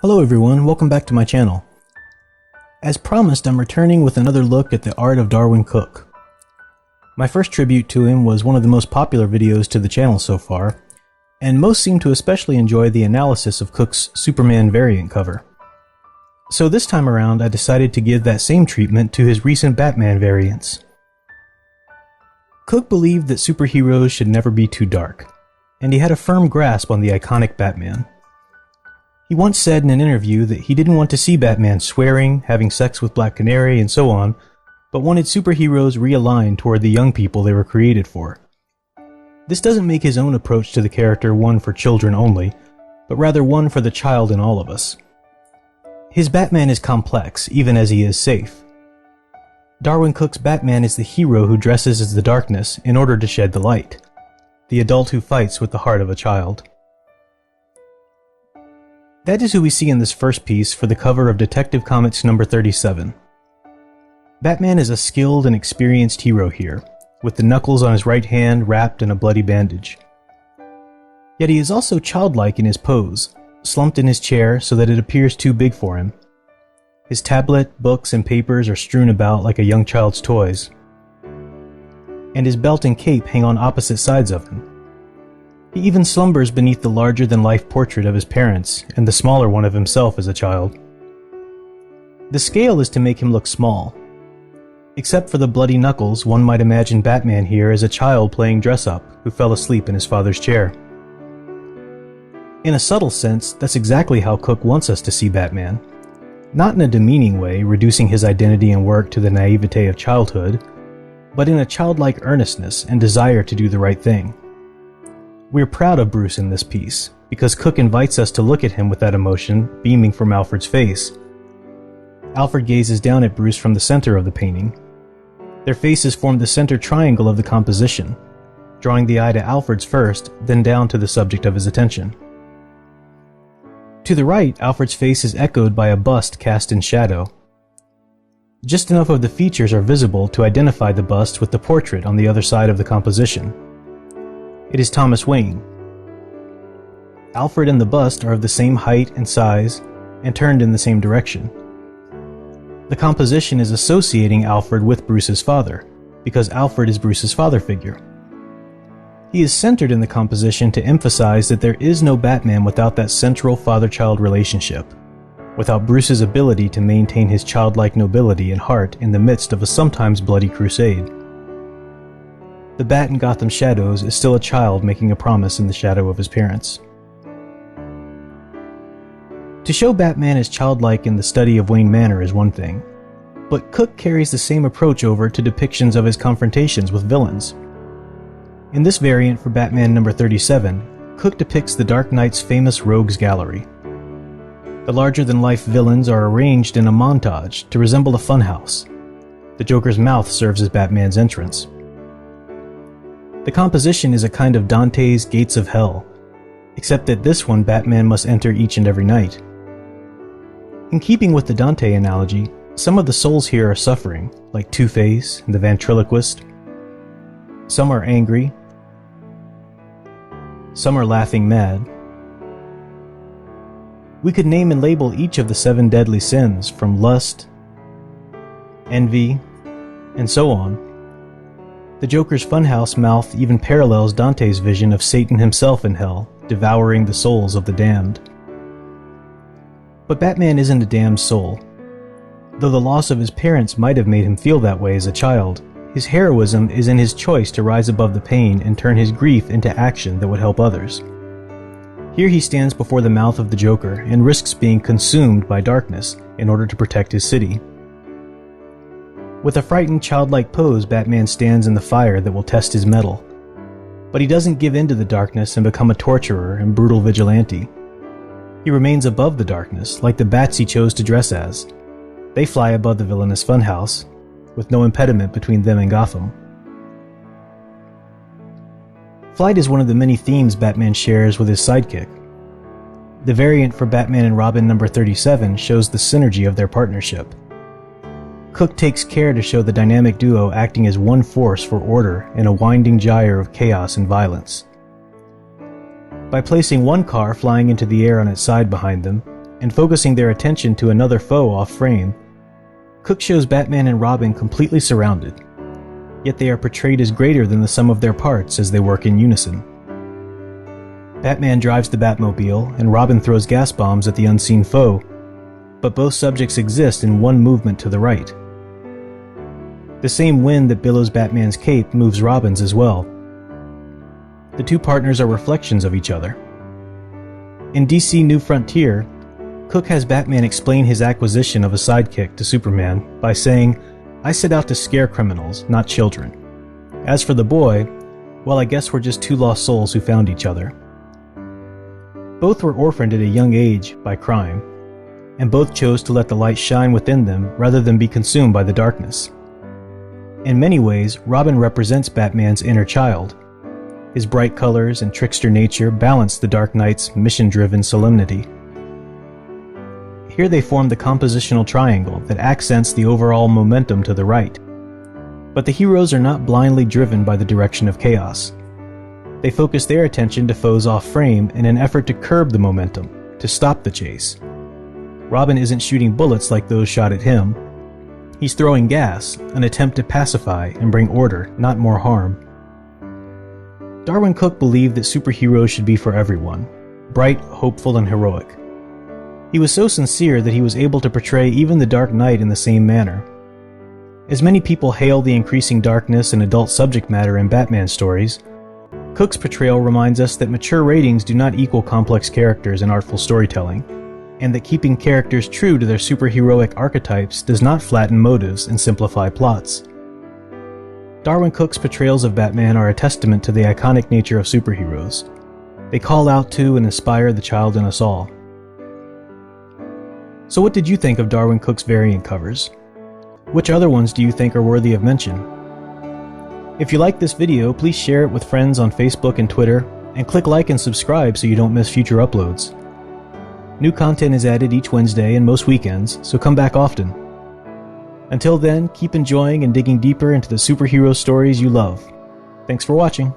Hello everyone, welcome back to my channel. As promised, I'm returning with another look at the art of Darwyn Cooke. My first tribute to him was one of the most popular videos to the channel so far, and most seem to especially enjoy the analysis of Cooke's Superman variant cover. So this time around, I decided to give that same treatment to his recent Batman variants. Cooke believed that superheroes should never be too dark, and he had a firm grasp on the iconic Batman. He once said in an interview that he didn't want to see Batman swearing, having sex with Black Canary, and so on, but wanted superheroes realigned toward the young people they were created for. This doesn't make his own approach to the character one for children only, but rather one for the child in all of us. His Batman is complex, even as he is safe. Darwyn Cooke's Batman is the hero who dresses as the darkness in order to shed the light, the adult who fights with the heart of a child. That is who we see in this first piece for the cover of Detective Comics number 37. Batman is a skilled and experienced hero here, with the knuckles on his right hand wrapped in a bloody bandage. Yet he is also childlike in his pose, slumped in his chair so that it appears too big for him. His tablet, books, and papers are strewn about like a young child's toys, and his belt and cape hang on opposite sides of him. He even slumbers beneath the larger-than-life portrait of his parents and the smaller one of himself as a child. The scale is to make him look small. Except for the bloody knuckles, one might imagine Batman here as a child playing dress-up who fell asleep in his father's chair. In a subtle sense, that's exactly how Cooke wants us to see Batman. Not in a demeaning way, reducing his identity and work to the naivete of childhood, but in a childlike earnestness and desire to do the right thing. We're proud of Bruce in this piece, because Cooke invites us to look at him with that emotion beaming from Alfred's face. Alfred gazes down at Bruce from the center of the painting. Their faces form the center triangle of the composition, drawing the eye to Alfred's first, then down to the subject of his attention. To the right, Alfred's face is echoed by a bust cast in shadow. Just enough of the features are visible to identify the bust with the portrait on the other side of the composition. It is Thomas Wayne. Alfred and the bust are of the same height and size, and turned in the same direction. The composition is associating Alfred with Bruce's father, because Alfred is Bruce's father figure. He is centered in the composition to emphasize that there is no Batman without that central father-child relationship, without Bruce's ability to maintain his childlike nobility and heart in the midst of a sometimes bloody crusade. The Bat in Gotham Shadows is still a child making a promise in the shadow of his parents. To show Batman as childlike in the study of Wayne Manor is one thing, but Cooke carries the same approach over to depictions of his confrontations with villains. In this variant for Batman number 37, Cooke depicts the Dark Knight's famous rogues gallery. The larger-than-life villains are arranged in a montage to resemble a funhouse. The Joker's mouth serves as Batman's entrance. The composition is a kind of Dante's Gates of Hell, except that this one Batman must enter each and every night. In keeping with the Dante analogy, some of the souls here are suffering, like Two-Face and the Ventriloquist. Some are angry. Some are laughing mad. We could name and label each of the 7 deadly sins, from lust, envy, and so on. The Joker's funhouse mouth even parallels Dante's vision of Satan himself in hell, devouring the souls of the damned. But Batman isn't a damned soul. Though the loss of his parents might have made him feel that way as a child, his heroism is in his choice to rise above the pain and turn his grief into action that would help others. Here he stands before the mouth of the Joker and risks being consumed by darkness in order to protect his city. With a frightened childlike pose, Batman stands in the fire that will test his mettle. But he doesn't give in to the darkness and become a torturer and brutal vigilante. He remains above the darkness, like the bats he chose to dress as. They fly above the villainous funhouse, with no impediment between them and Gotham. Flight is one of the many themes Batman shares with his sidekick. The variant for Batman and Robin number 37 shows the synergy of their partnership. Cooke takes care to show the dynamic duo acting as one force for order in a winding gyre of chaos and violence. By placing one car flying into the air on its side behind them, and focusing their attention to another foe off frame, Cooke shows Batman and Robin completely surrounded, yet they are portrayed as greater than the sum of their parts as they work in unison. Batman drives the Batmobile, and Robin throws gas bombs at the unseen foe, but both subjects exist in one movement to the right. The same wind that billows Batman's cape moves Robin's as well. The two partners are reflections of each other. In DC New Frontier, Cooke has Batman explain his acquisition of a sidekick to Superman by saying, "I set out to scare criminals, not children. As for the boy, well, I guess we're just two lost souls who found each other." Both were orphaned at a young age by crime, and both chose to let the light shine within them rather than be consumed by the darkness. In many ways, Robin represents Batman's inner child. His bright colors and trickster nature balance the Dark Knight's mission-driven solemnity. Here they form the compositional triangle that accents the overall momentum to the right. But the heroes are not blindly driven by the direction of chaos. They focus their attention to foes off frame in an effort to curb the momentum, to stop the chase. Robin isn't shooting bullets like those shot at him. He's throwing gas, an attempt to pacify and bring order, not more harm. Darwyn Cooke believed that superheroes should be for everyone, bright, hopeful, and heroic. He was so sincere that he was able to portray even the Dark Knight in the same manner. As many people hail the increasing darkness and adult subject matter in Batman stories, Cooke's portrayal reminds us that mature ratings do not equal complex characters and artful storytelling, and that keeping characters true to their superheroic archetypes does not flatten motives and simplify plots. Darwyn Cooke's portrayals of Batman are a testament to the iconic nature of superheroes. They call out to and inspire the child in us all. So what did you think of Darwyn Cooke's variant covers? Which other ones do you think are worthy of mention? If you like this video, please share it with friends on Facebook and Twitter, and click like and subscribe so you don't miss future uploads. New content is added each Wednesday and most weekends, so come back often. Until then, keep enjoying and digging deeper into the superhero stories you love. Thanks for watching.